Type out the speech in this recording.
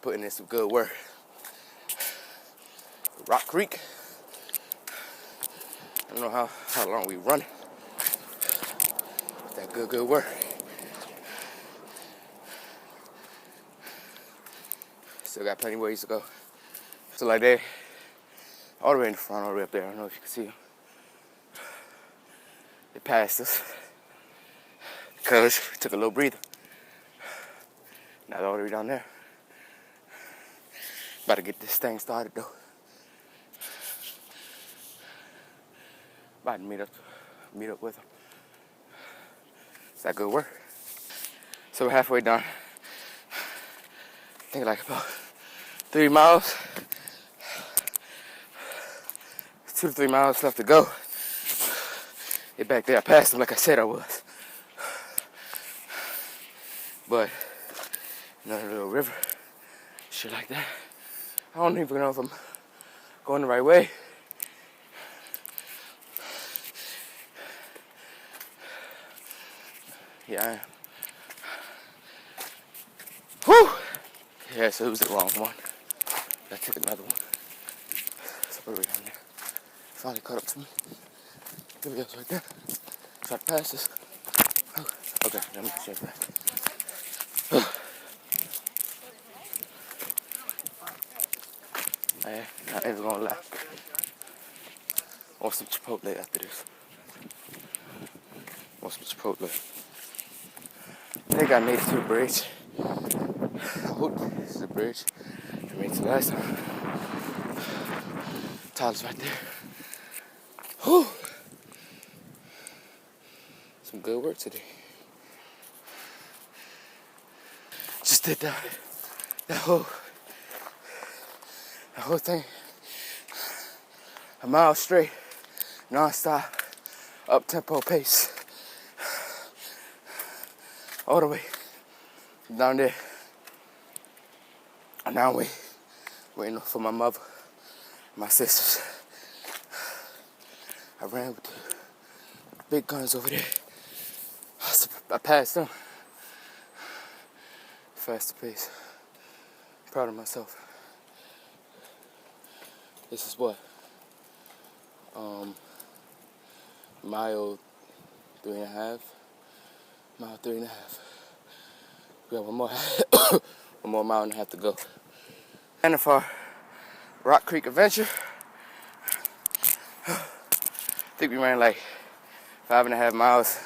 putting in some good work. Rock Creek. I don't know how long we running. That good work. Still got plenty of ways to go. So like they all the way in the front, all the way up there. I don't know if you can see them. They passed us because we took a little breather. Now they're all the way down there. About to get this thing started though. About to meet up with them. Is that good work? So we're halfway done. I think like about 3 miles. 2 to 3 miles left to go. Get back there. I passed them like I said I was. But another little river, shit like that. I don't even know if I'm going the right way. Yeah, I am. Whew! Yeah, so it was the wrong one. I took another one. So we're down there. Finally caught up to me. There we go, right there. Try to pass this. Okay, let me check that. I ain't even gonna lie. Want some Chipotle after this. Want some Chipotle. I think I made it to the bridge. I hope this is the bridge I made it to last time. Tyler's right there. Whew. Some good work today. Just did that whole thing. A mile straight, non-stop, up-tempo pace. All the way down there. And now I'm waiting for my mother, my sisters. I ran with the big guns over there. I passed them. Faster pace. Proud of myself. This is what? Mile 3.5. Mile 3.5. We got one more, one more mile and a half to go. And for Rock Creek Adventure, I think we ran like 5.5 miles.